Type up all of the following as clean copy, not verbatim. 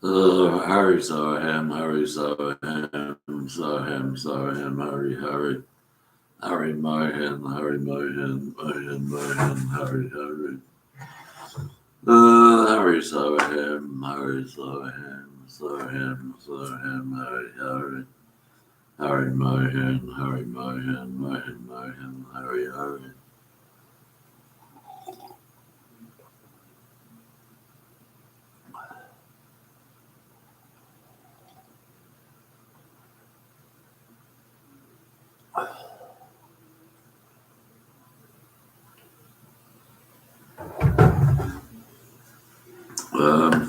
Hurry, Soham, hurry, Soham, Soham, Soham, hurry, hurry. Hurry, Mohan, hurry, Mohan, Mohan, Mohan, hurry, hurry. Hurry, Soham, hurry, Soham, Soham, Soham, hurry, hurry. Hurry, Mohan, hurry, Mohan, Mohan, Mohan, hurry, hurry.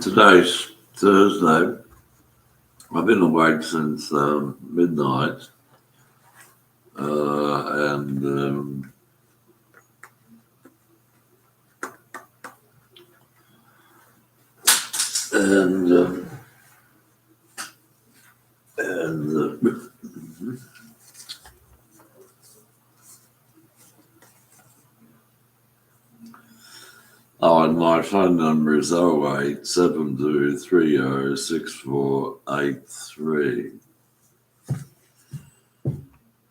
Today's Thursday. I've been awake since midnight, and and and oh, and my phone number is 0872306483.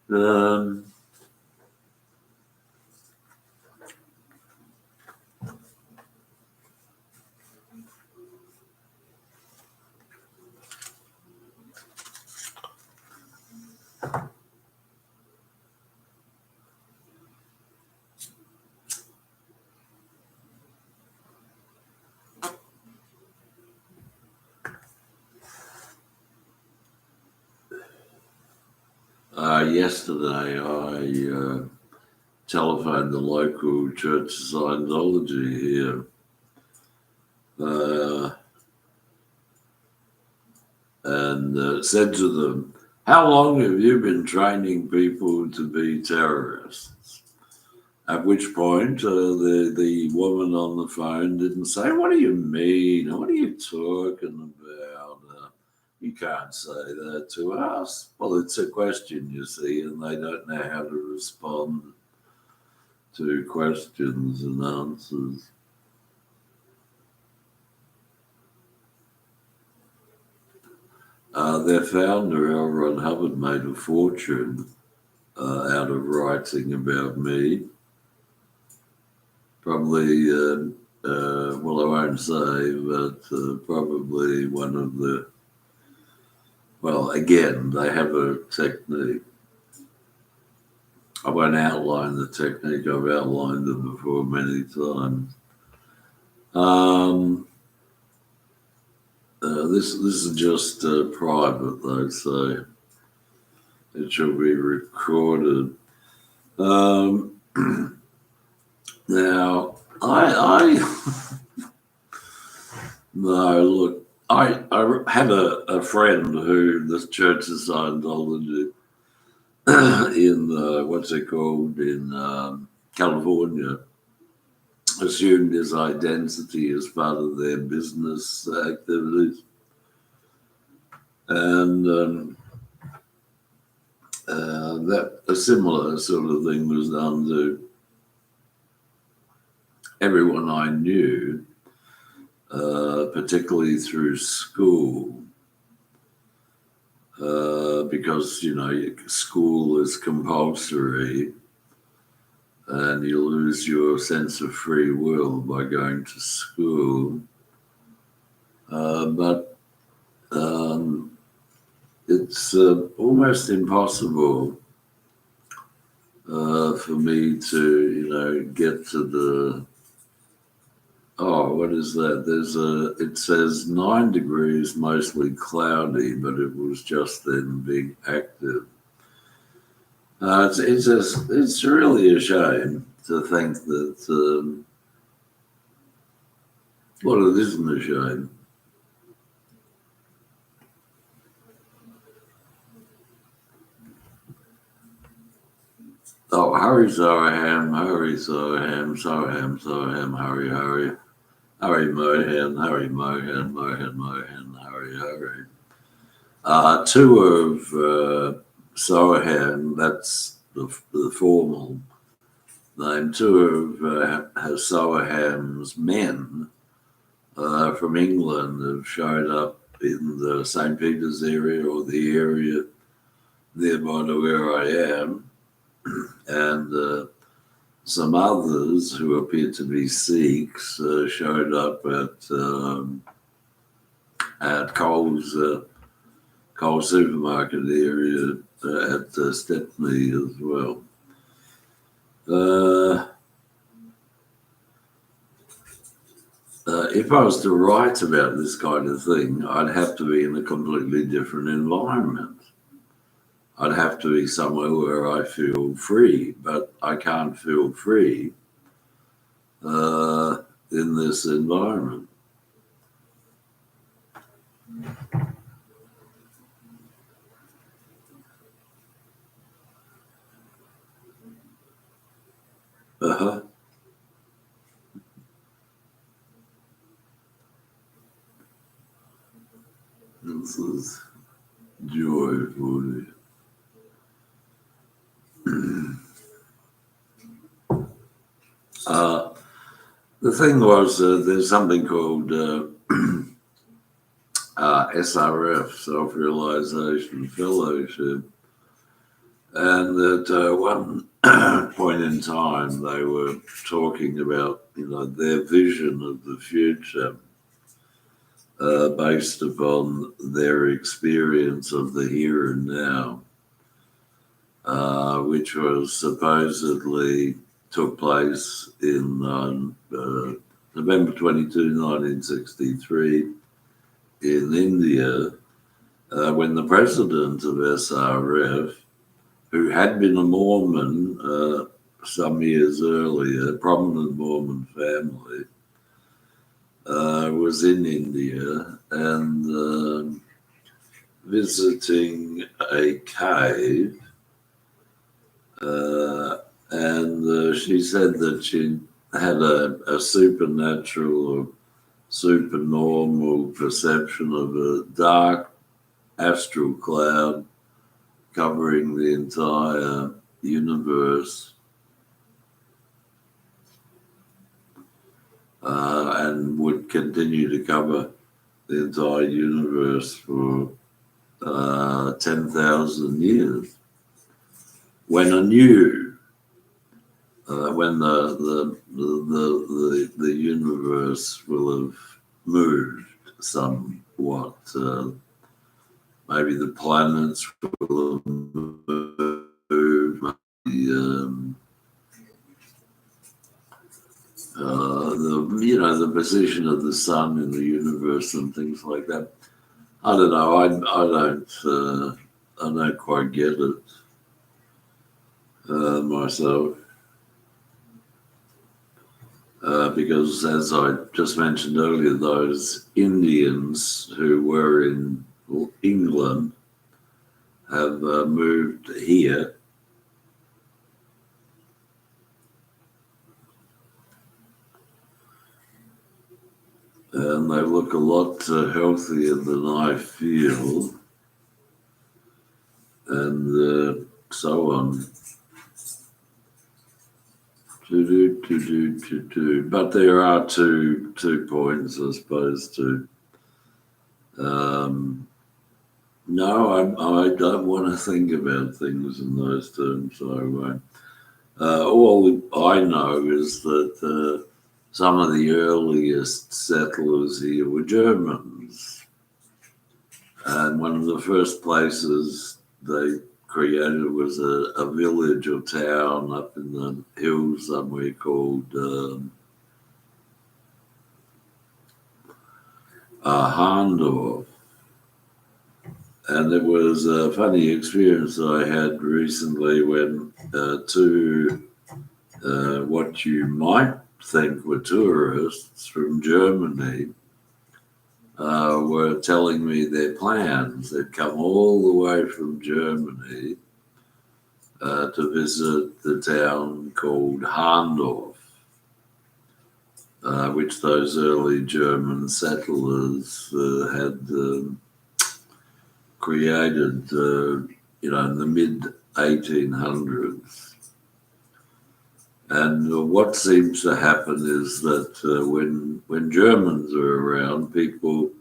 Um, Yesterday, I telephoned the local Church of Scientology here, and said to them, "How long have you been training people to be terrorists?" At which point, the woman on the phone didn't say, "What do you mean? What are you talking about? You can't say that to us." Well, it's a question, you see, and they don't know how to respond to questions and answers. Their founder, L. Ron Hubbard, made a fortune out of writing about me. Probably, well, I won't say, but probably one of the, well, again, they have a technique. I won't outline the technique, I've outlined it before many times. This is just private, though, so it shall be recorded. Now, I no, look, I had a friend who the Church of Scientology in what's it called in California assumed his identity as part of their business activities, and that a similar sort of thing was done to everyone I knew, particularly through school, because school is compulsory, and you lose your sense of free will by going to school. But it's almost impossible for me to, get to the. Oh, what is that? It says 9 degrees, mostly cloudy, but it was just then being active. It's really a shame to think that. Well, it isn't a shame. Oh, hurry, Zoham, hurry, Zoham, Zoham, Zoham, hurry, hurry. Hurry, Mohan, hurry, Mohan, Mohan, Mohan, hurry, hurry. Two of Soham, that's the formal name. Two of Soham's men from England have showed up in the St. Peter's area or the area nearby to where I am, and some others who appeared to be Sikhs showed up at Coles supermarket area at Stepney as well. If I was to write about this kind of thing, I'd have to be in a completely different environment. I'd have to be somewhere where I feel free, but I can't feel free in this environment. Uh-huh. This is joyful. The thing was, there's something called SRF, Self-Realization Fellowship, and at one point in time they were talking about, their vision of the future based upon their experience of the here and now, which was supposedly took place in November 22, 1963 in India, when the president of SRF, who had been a Mormon some years earlier, a prominent Mormon family, was in India and visiting a cave, and she said that she had a supernatural or supernormal perception of a dark astral cloud covering the entire universe, and would continue to cover the entire universe for 10,000 years. When anew, when the universe will have moved somewhat, maybe the planets will have moved, the position of the sun in the universe and things like that. I don't know. I don't quite get it myself, because as I just mentioned earlier, those Indians who were in England have moved here. And they look a lot healthier than I feel, and so on. But there are two points, I suppose. No, I don't want to think about things in those terms. So I won't. All I know is that some of the earliest settlers here were Germans. And one of the first places they created was a village or town up in the hills somewhere called Harndorf. And it was a funny experience I had recently when two what you might think were tourists from Germany were telling me their plans. They'd come all the way from Germany to visit the town called Harndorf, which those early German settlers had created, in the mid-1800s. And what seems to happen is that when Germans are around, people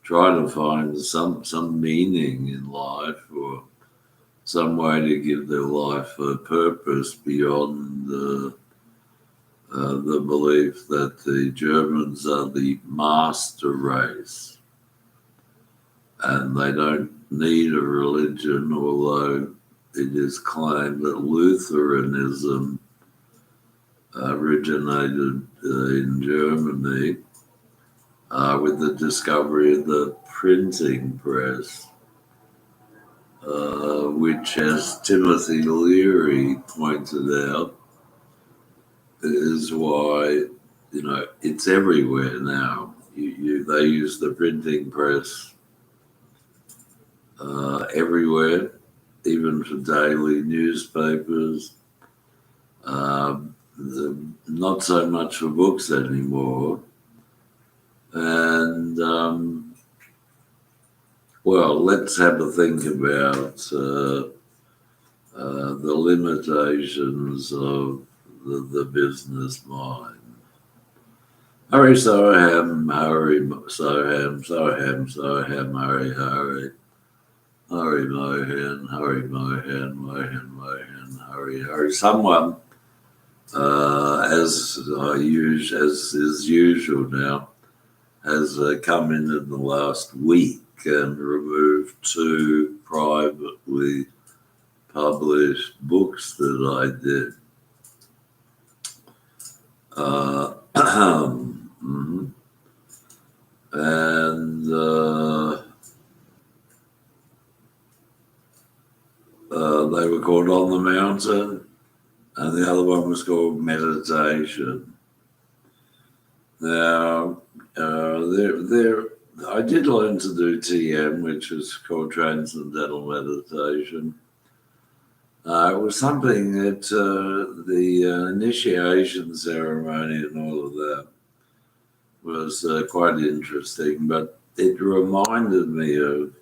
try to find some meaning in life, or some way to give their life a purpose beyond the belief that the Germans are the master race and they don't need a religion, although it is claimed that Lutheranism originated in Germany with the discovery of the printing press, which, as Timothy Leary pointed out, is why it's everywhere now. They use the printing press everywhere, even for daily newspapers. Not so much for books anymore. And well, let's have a think about the limitations of the business mind. Hurry, so ham, hurry, so ham, so ham, so ham, hurry, hurry. Hurry, mohen, hurry, hurry. Someone, as is usual now, has come in the last week and removed 2 privately published books that I did. And they were called On the Mountain, and the other one was called Meditation. Now, I did learn to do TM, which is called Transcendental Meditation. It was something that the initiation ceremony and all of that was quite interesting, but it reminded me of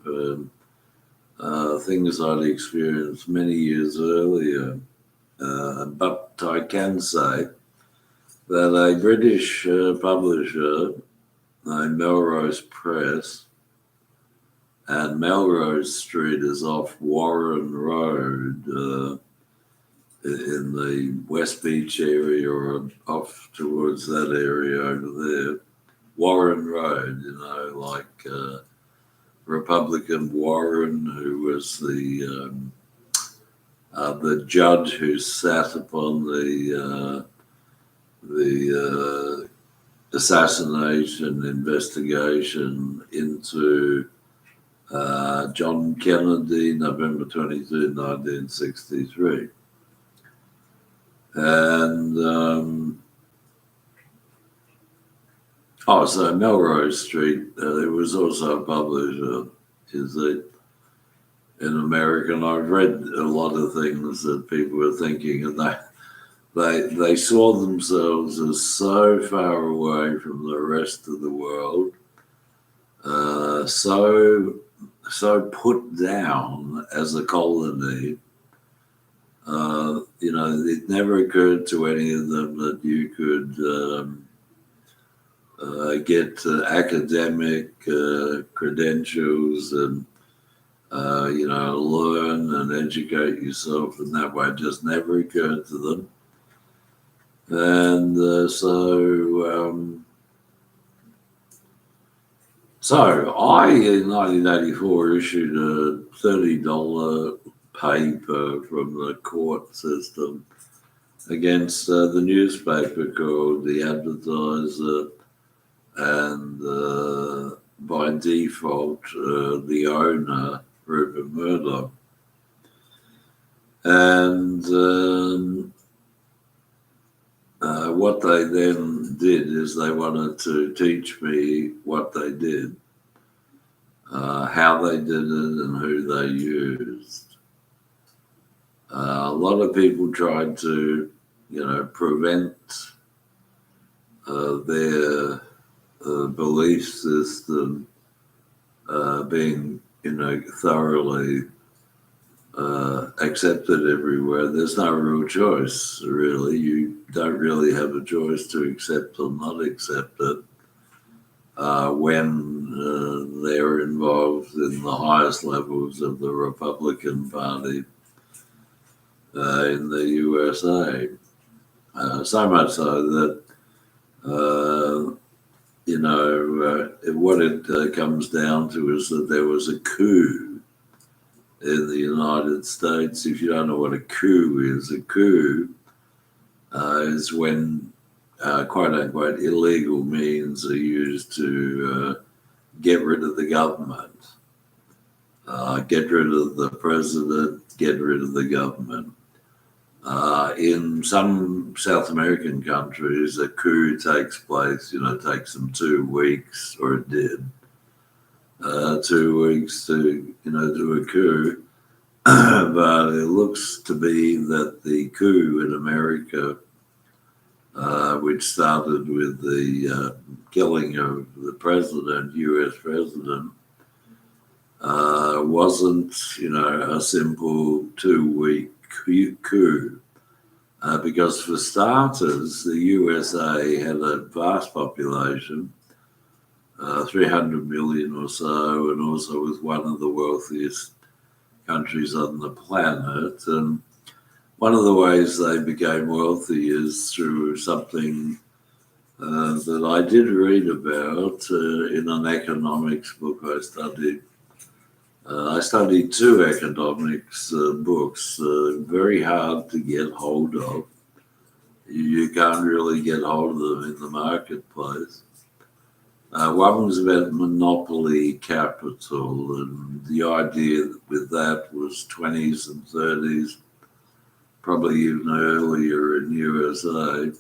things I'd experienced many years earlier. But I can say that a British publisher named Melrose Press, and Melrose Street is off Warren Road in the West Beach area, or off towards that area over there. Warren Road, like Republican Warren, who was the judge who sat upon the assassination investigation into John Kennedy, November 22, 1963. And so Melrose Street, there was also a publisher, in America, and I've read a lot of things that people were thinking, and they saw themselves as so far away from the rest of the world, so put down as a colony. It never occurred to any of them that you could get academic credentials and learn and educate yourself in that way. It just never occurred to them. And so I, in 1984, issued a $30 paper from the court system against the newspaper called The Advertiser, and by default, the owner, Rupert Murdoch. And what they then did is they wanted to teach me what they did, how they did it, and who they used. A lot of people tried to, prevent their belief system being, thoroughly accepted everywhere. There's no real choice, really. You don't really have a choice to accept or not accept it when there involved in the highest levels of the Republican Party in the USA. So much so that, what it comes down to is that there was a coup in the United States. If you don't know what a coup is when quote unquote illegal means are used to get rid of the government, get rid of the president, get rid of the government. In some South American countries, a coup takes place, takes them 2 weeks, or it did, 2 weeks to, do a coup. But it looks to be that the coup in America, which started with the killing of the president, US president, wasn't, a simple 2-week coup. Because for starters, the USA had a vast population, 300 million or so, and also was one of the wealthiest countries on the planet. And one of the ways they became wealthy is through something that I did read about in an economics book I studied. I studied 2 economics books, very hard to get hold of. You can't really get hold of them in the marketplace. One was about monopoly capital, and the idea with that was 20s and 30s, probably even earlier in USA,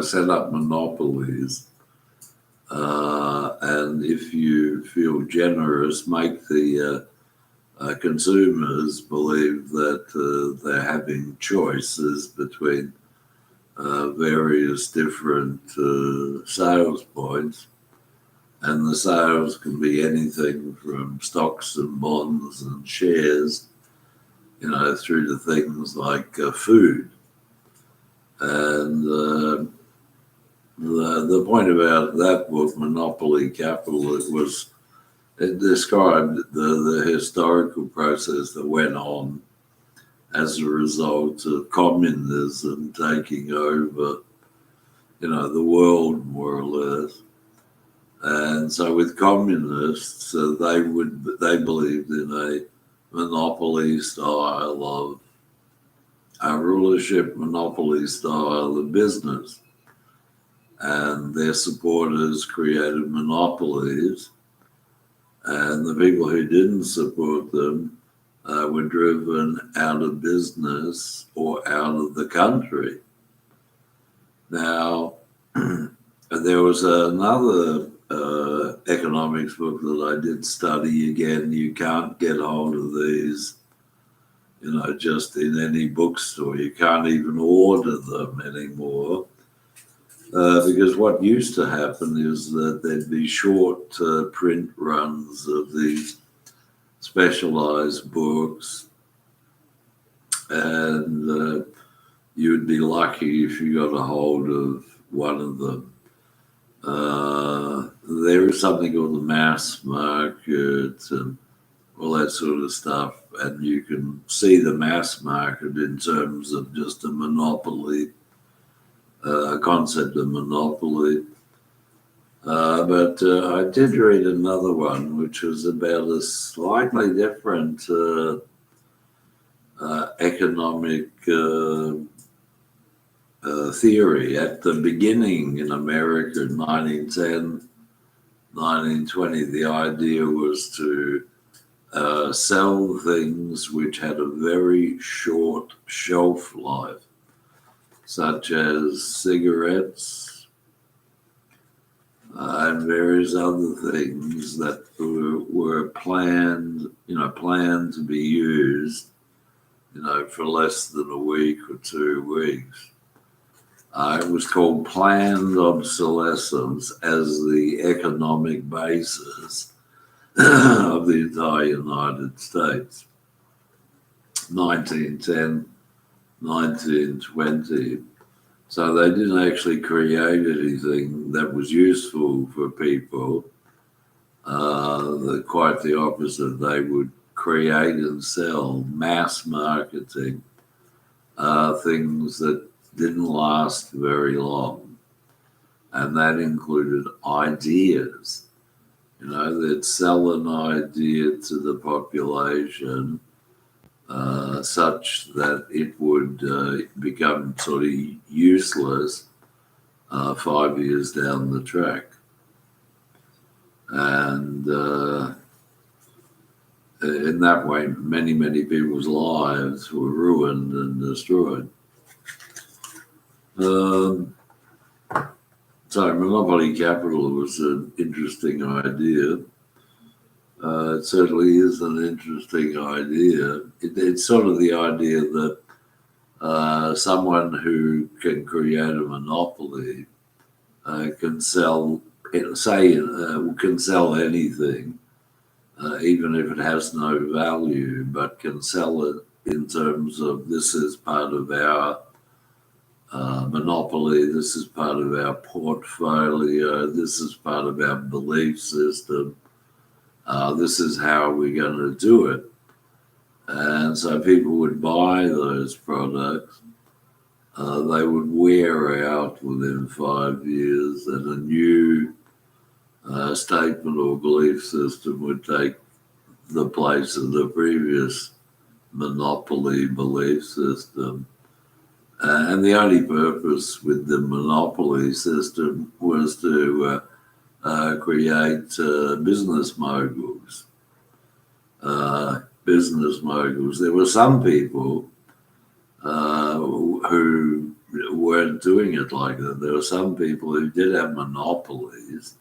set up monopolies. And if you feel generous, make the consumers believe that they're having choices between various different sales points. And the sales can be anything from stocks and bonds and shares, through to things like food. And the point about that book, Monopoly Capital, it described the historical process that went on as a result of communism taking over, the world more or less. And so with communists, they believed in a monopoly style of rulership, monopoly style of business. And their supporters created monopolies, and the people who didn't support them were driven out of business or out of the country. Now, there was another economics book that I did study. Again, you can't get hold of these, just in any bookstore. You can't even order them anymore. Because what used to happen is that there'd be short print runs of these specialized books, and you'd be lucky if you got a hold of one of them. There is something called the mass market and all that sort of stuff, and you can see the mass market in terms of just a monopoly. A concept of monopoly. But I did read another one, which was about a slightly different economic theory. At the beginning in America in 1910, 1920, the idea was to sell things which had a very short shelf life, such as cigarettes and various other things that were planned to be used, for less than a week or 2 weeks. It was called planned obsolescence as the economic basis of the entire United States. 1910, 1920. So they didn't actually create anything that was useful for people. Quite the opposite. They would create and sell mass marketing things that didn't last very long, and that included ideas. They'd sell an idea to the population such that it would become sort of useless 5 years down the track. And in that way, many, many people's lives were ruined and destroyed. So monopoly capital was an interesting idea. It certainly is an interesting idea. It's sort of the idea that someone who can create a monopoly can sell, can sell anything, even if it has no value, but can sell it in terms of this is part of our monopoly, this is part of our portfolio, this is part of our belief system, this is how we're going to do it. And so people would buy those products. They would wear out within 5 years, and a new statement or belief system would take the place of the previous monopoly belief system. And the only purpose with the monopoly system was to create business moguls. There were some people who weren't doing it like that. There were some people who did have monopolies,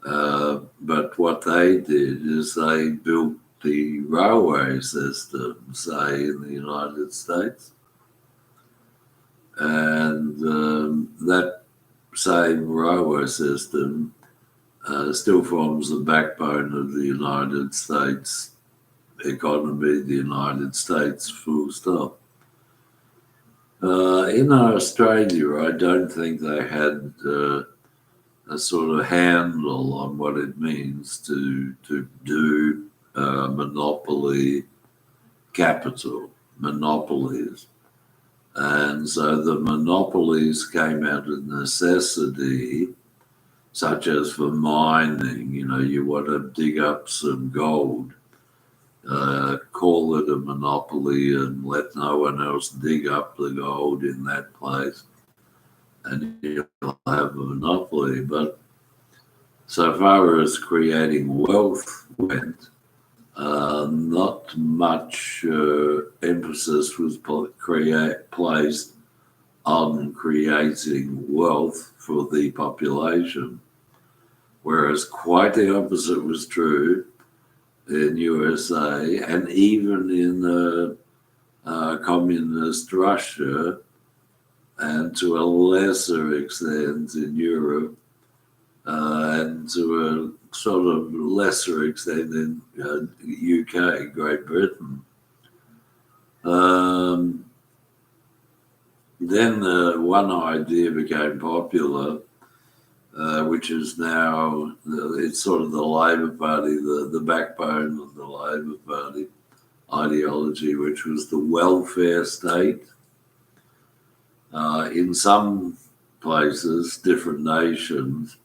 but what they did is they built the railway system, say in the United States, and that same railway system still forms the backbone of the United States economy, the United States, full stop. In Australia, I don't think they had a sort of handle on what it means to do monopoly capital, monopolies. And so the monopolies came out of necessity, such as for mining. You want to dig up some gold, call it a monopoly and let no one else dig up the gold in that place, and you'll have a monopoly. But so far as creating wealth went, not much emphasis was placed on creating wealth for the population, whereas quite the opposite was true in USA and even in communist Russia, and to a lesser extent in Europe, and to a sort of lesser extent in UK, Great Britain. Then one idea became popular, which is now, it's sort of the Labor Party, the backbone of the Labor Party ideology, which was the welfare state. In some places, different nations,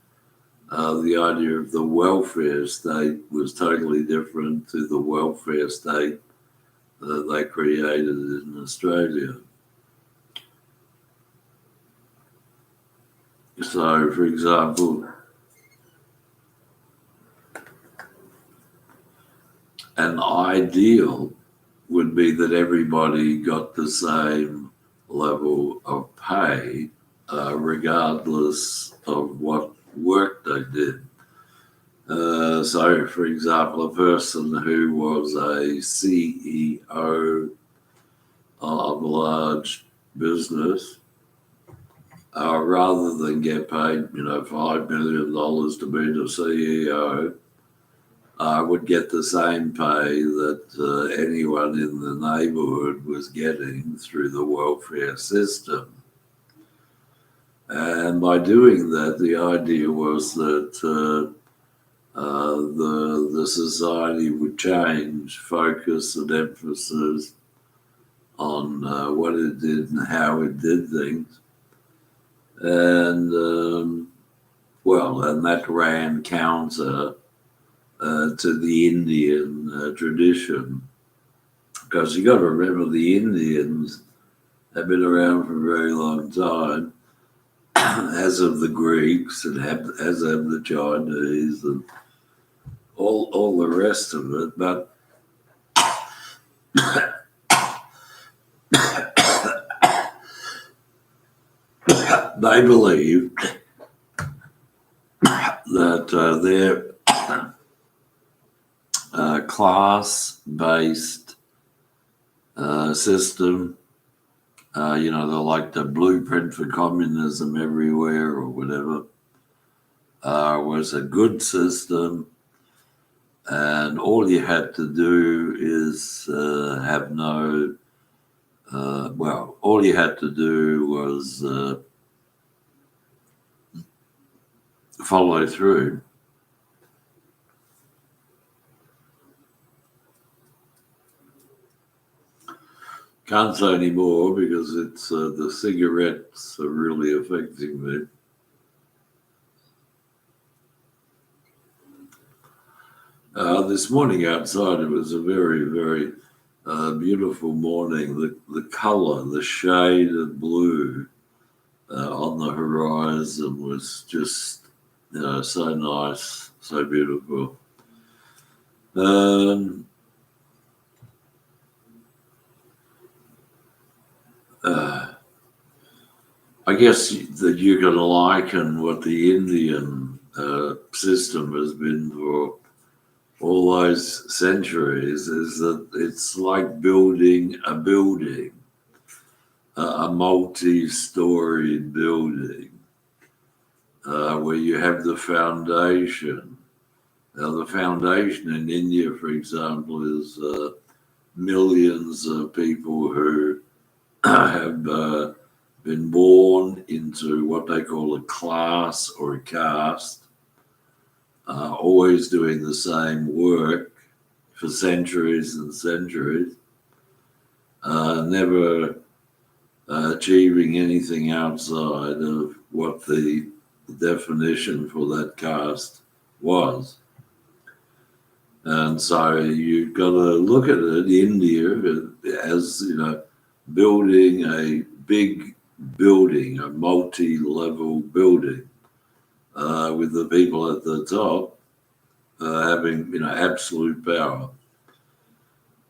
the idea of the welfare state was totally different to the welfare state that they created in Australia. So, for example, an ideal would be that everybody got the same level of pay, regardless of what work they did. So, for example, a person who was a CEO of a large business, rather than get paid, $5 million to be the CEO, would get the same pay that anyone in the neighbourhood was getting through the welfare system. And by doing that, the idea was that the society would change focus and emphasis on what it did and how it did things. And and that ran counter to the Indian tradition, because you got to remember the Indians have been around for a very long time, as have the Greeks and as have the Chinese and all the rest of it. But they believe that their class-based system, they're like the blueprint for communism everywhere or whatever, was a good system, and all you had to do is all you had to do was follow through. Can't say any more because it's the cigarettes are really affecting me. This morning outside, it was a very, very beautiful morning. The color, the shade of blue on the horizon was just, so nice, so beautiful. I guess that you can liken what the Indian system has been for all those centuries, is that it's like building a building, a multi-storied building, where you have the foundation. Now, the foundation in India, for example, is millions of people who have been born into what they call a class or a caste, always doing the same work for centuries and centuries, never achieving anything outside of what the definition for that caste was. And so you've got to look at it, India, as, building a big building, a multi-level building, with the people at the top having, absolute power.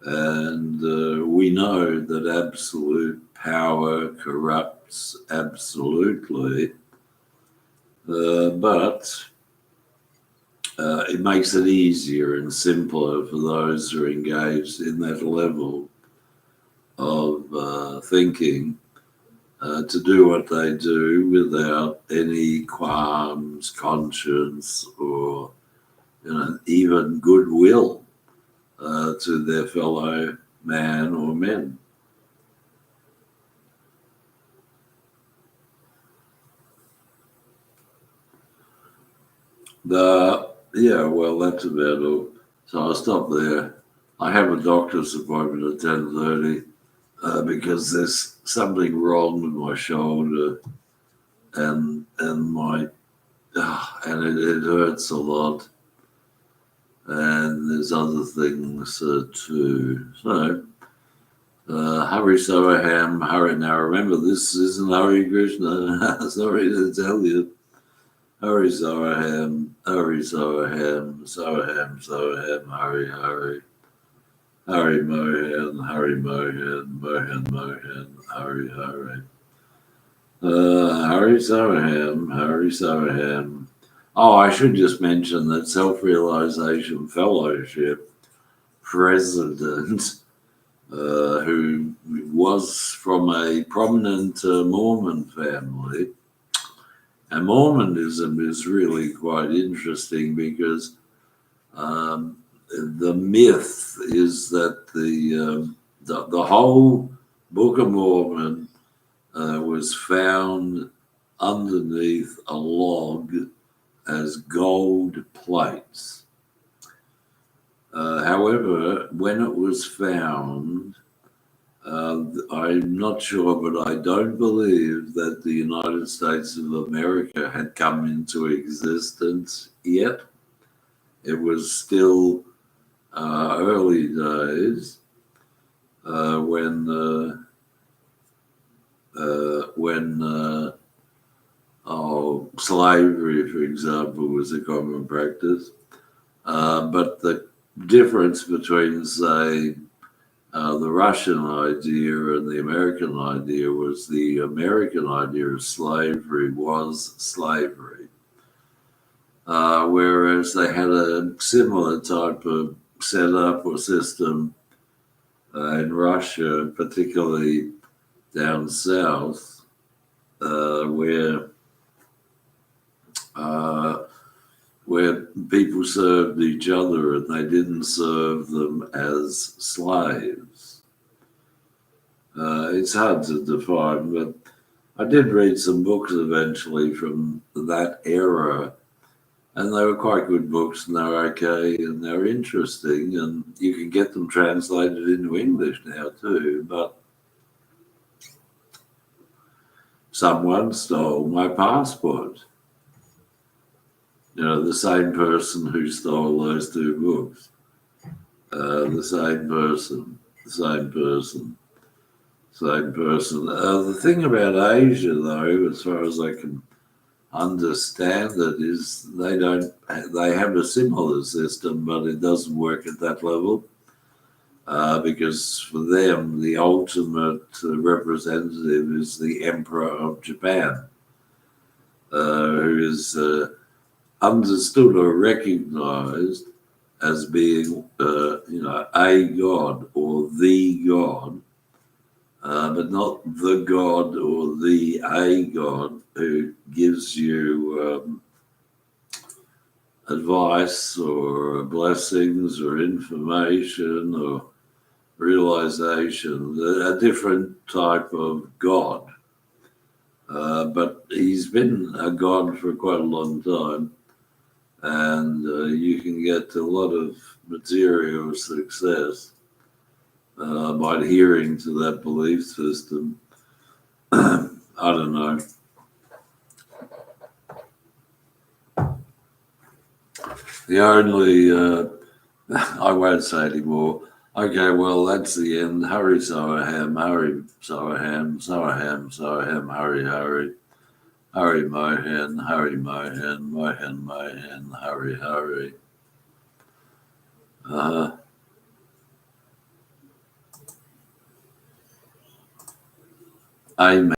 And we know that absolute power corrupts absolutely, but it makes it easier and simpler for those who are engaged in that level of thinking to do what they do without any qualms, conscience, or even goodwill to their fellow man or men. That's about all. So I'll stop there. I have a doctor's appointment at 10:30 because there's something wrong with my shoulder, and my and it hurts a lot, and there's other things too. So Hari Soham, Hari. Now remember, this isn't Hari Krishna. Sorry to tell you. Hari Soham, Hari Soham, Soham, Soham, Hari Hari. Hari Mohan, Hari Mohan, Mohan Mohan, Hari Hari. Hari Soham, Hari Soham. Oh, I should just mention that Self-Realization Fellowship president, who was from a prominent Mormon family. And Mormonism is really quite interesting because the myth is that the whole Book of Mormon was found underneath a log as gold plates. However, when it was found, I'm not sure, but I don't believe that the United States of America had come into existence yet. It was still early days when slavery, for example, was a common practice. But the difference between, say, the Russian idea and the American idea was the American idea of slavery was slavery, whereas they had a similar type of setup or system in Russia, particularly down south, where uh, where people served each other and they didn't serve them as slaves. It's hard to define, but I did read some books eventually from that era, and they were quite good books, and they're okay, and they're interesting, and you can get them translated into English now too. But someone stole my passport. You know, the same person who stole those two books. The same person, the same person, same person. The thing about Asia, though, as far as I can understand it, is they have a similar system, but it doesn't work at that level. Because for them, the ultimate representative is the Emperor of Japan, who is understood or recognized as being, a god or the god, but not the god or the a god who gives you advice or blessings or information or realization, a different type of God. But he's been a god for quite a long time, and you can get a lot of material success by adhering to that belief system. I don't know. The only, I won't say anymore. Okay, well, that's the end. Hurry, Soham, hurry, Soham, Soham, Soham, hurry, hurry. Hurry, Mohan, hurry, Mohan, Mohan, Mohan, hurry, hurry. Amen.